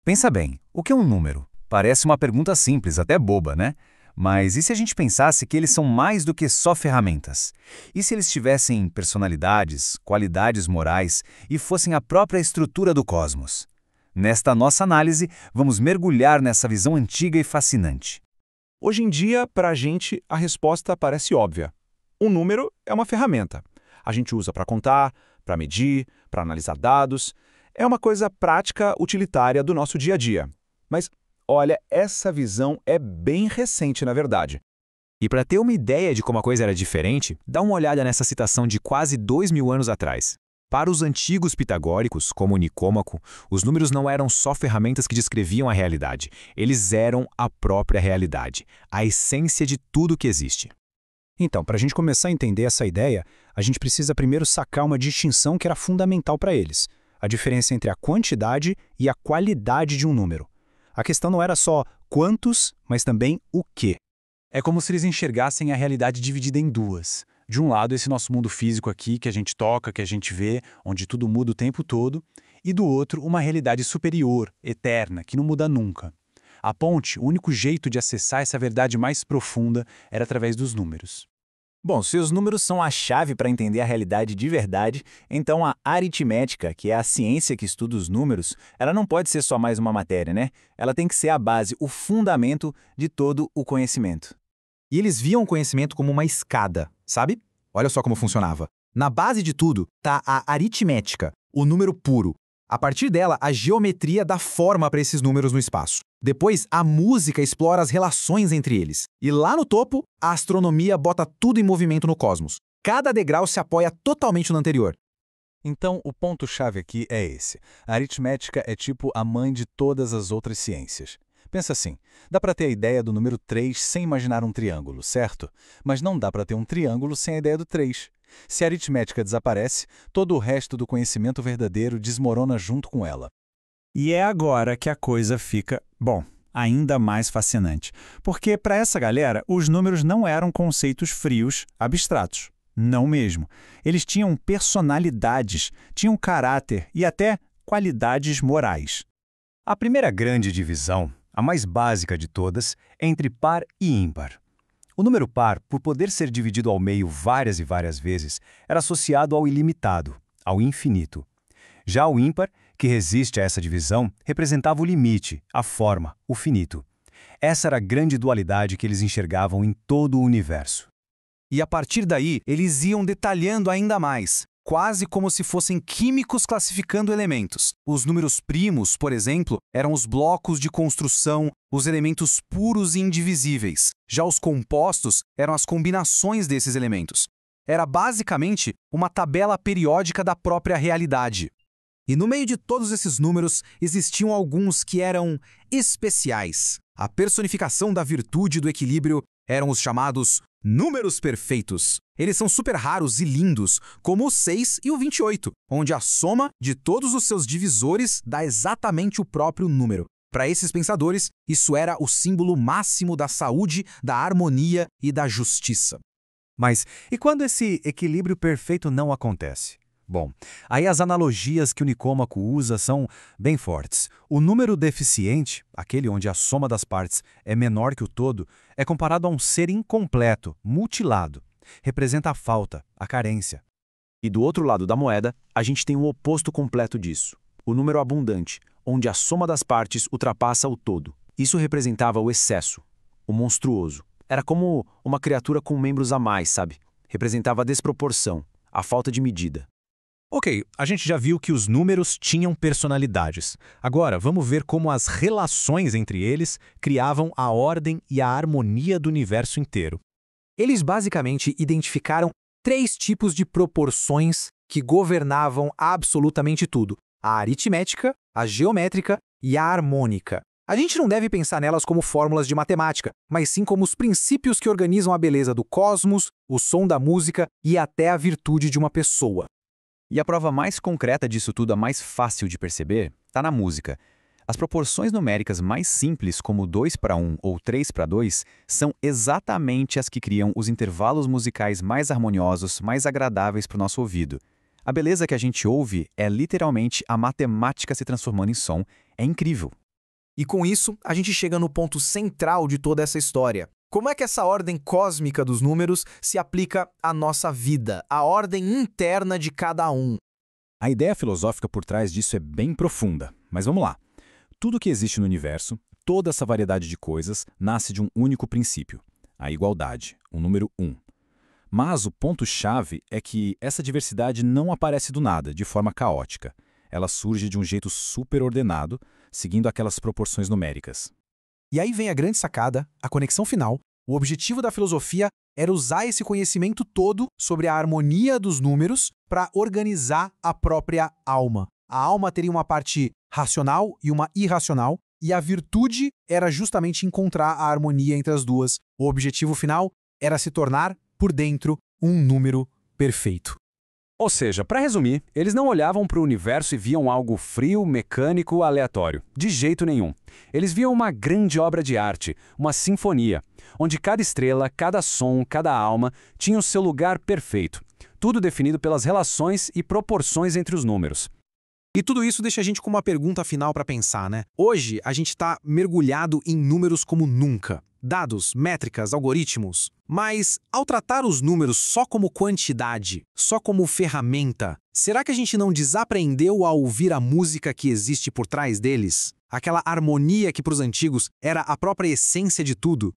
Pensa bem, o que é um número? Parece uma pergunta simples, até boba, né? Mas e se a gente pensasse que eles são mais do que só ferramentas? E se eles tivessem personalidades, qualidades morais e fossem a própria estrutura do cosmos? Nesta nossa análise, vamos mergulhar nessa visão antiga e fascinante. Hoje em dia, para a gente, a resposta parece óbvia. Um número é uma ferramenta. A gente usa para contar, para medir, para analisar dados. É uma coisa prática, utilitária do nosso dia a dia. Mas, olha, essa visão é bem recente, na verdade. E para ter uma ideia de como a coisa era diferente, dá uma olhada nessa citação de quase 2000 anos atrás. Para os antigos pitagóricos, como Nicômaco, os números não eram só ferramentas que descreviam a realidade. Eles eram a própria realidade, a essência de tudo que existe. Então, para a gente começar a entender essa ideia, a gente precisa primeiro sacar uma distinção que era fundamental para eles: a diferença entre a quantidade e a qualidade de um número. A questão não era só quantos, mas também o quê. É como se eles enxergassem a realidade dividida em duas. De um lado, esse nosso mundo físico aqui, que a gente toca, que a gente vê, onde tudo muda o tempo todo, e do outro, uma realidade superior, eterna, que não muda nunca. A ponte, o único jeito de acessar essa verdade mais profunda era através dos números. Bom, se os números são a chave para entender a realidade de verdade, então a aritmética, que é a ciência que estuda os números, ela não pode ser só mais uma matéria, né? Ela tem que ser a base, o fundamento de todo o conhecimento. E eles viam o conhecimento como uma escada, sabe? Olha só como funcionava. Na base de tudo está a aritmética, o número puro. A partir dela, a geometria dá forma para esses números no espaço. Depois, a música explora as relações entre eles. E lá no topo, a astronomia bota tudo em movimento no cosmos. Cada degrau se apoia totalmente no anterior. Então, o ponto-chave aqui é esse. A aritmética é tipo a mãe de todas as outras ciências. Pensa assim, dá para ter a ideia do número 3 sem imaginar um triângulo, certo? Mas não dá para ter um triângulo sem a ideia do 3. Se a aritmética desaparece, todo o resto do conhecimento verdadeiro desmorona junto com ela. E é agora que a coisa fica, bom, ainda mais fascinante. Porque para essa galera, os números não eram conceitos frios, abstratos. Não mesmo. Eles tinham personalidades, tinham caráter e até qualidades morais. A primeira grande divisão, a mais básica de todas, é entre par e ímpar. O número par, por poder ser dividido ao meio várias e várias vezes, era associado ao ilimitado, ao infinito. Já o ímpar, que resiste a essa divisão, representava o limite, a forma, o finito. Essa era a grande dualidade que eles enxergavam em todo o universo. E a partir daí, eles iam detalhando ainda mais, quase como se fossem químicos classificando elementos. Os números primos, por exemplo, eram os blocos de construção, os elementos puros e indivisíveis. Já os compostos eram as combinações desses elementos. Era basicamente uma tabela periódica da própria realidade. E no meio de todos esses números, existiam alguns que eram especiais. A personificação da virtude e do equilíbrio eram os chamados números perfeitos. Eles são super raros e lindos, como o 6 e o 28, onde a soma de todos os seus divisores dá exatamente o próprio número. Para esses pensadores, isso era o símbolo máximo da saúde, da harmonia e da justiça. Mas e quando esse equilíbrio perfeito não acontece? Bom, aí as analogias que o Nicômaco usa são bem fortes. O número deficiente, aquele onde a soma das partes é menor que o todo, é comparado a um ser incompleto, mutilado. Representa a falta, a carência. E do outro lado da moeda, a gente tem o oposto completo disso. O número abundante, onde a soma das partes ultrapassa o todo. Isso representava o excesso, o monstruoso. Era como uma criatura com membros a mais, sabe? Representava a desproporção, a falta de medida. Ok, a gente já viu que os números tinham personalidades. Agora, vamos ver como as relações entre eles criavam a ordem e a harmonia do universo inteiro. Eles basicamente identificaram 3 tipos de proporções que governavam absolutamente tudo: a aritmética, a geométrica e a harmônica. A gente não deve pensar nelas como fórmulas de matemática, mas sim como os princípios que organizam a beleza do cosmos, o som da música e até a virtude de uma pessoa. E a prova mais concreta disso tudo, a mais fácil de perceber, está na música. As proporções numéricas mais simples, como 2:1 ou 3:2, são exatamente as que criam os intervalos musicais mais harmoniosos, mais agradáveis para o nosso ouvido. A beleza que a gente ouve é literalmente a matemática se transformando em som. É incrível. E com isso, a gente chega no ponto central de toda essa história. Como é que essa ordem cósmica dos números se aplica à nossa vida, à ordem interna de cada um? A ideia filosófica por trás disso é bem profunda, mas vamos lá. Tudo que existe no universo, toda essa variedade de coisas, nasce de um único princípio, a igualdade, o número 1. Mas o ponto-chave é que essa diversidade não aparece do nada, de forma caótica. Ela surge de um jeito super ordenado, seguindo aquelas proporções numéricas. E aí vem a grande sacada, a conexão final. O objetivo da filosofia era usar esse conhecimento todo sobre a harmonia dos números para organizar a própria alma. A alma teria uma parte racional e uma irracional, e a virtude era justamente encontrar a harmonia entre as duas. O objetivo final era se tornar, por dentro, um número perfeito. Ou seja, para resumir, eles não olhavam para o universo e viam algo frio, mecânico, aleatório. De jeito nenhum. Eles viam uma grande obra de arte, uma sinfonia, onde cada estrela, cada som, cada alma tinha o seu lugar perfeito. Tudo definido pelas relações e proporções entre os números. E tudo isso deixa a gente com uma pergunta final para pensar, né? Hoje, a gente está mergulhado em números como nunca. Dados, métricas, algoritmos. Mas, ao tratar os números só como quantidade, só como ferramenta, será que a gente não desaprendeu a ouvir a música que existe por trás deles? Aquela harmonia que para os antigos era a própria essência de tudo.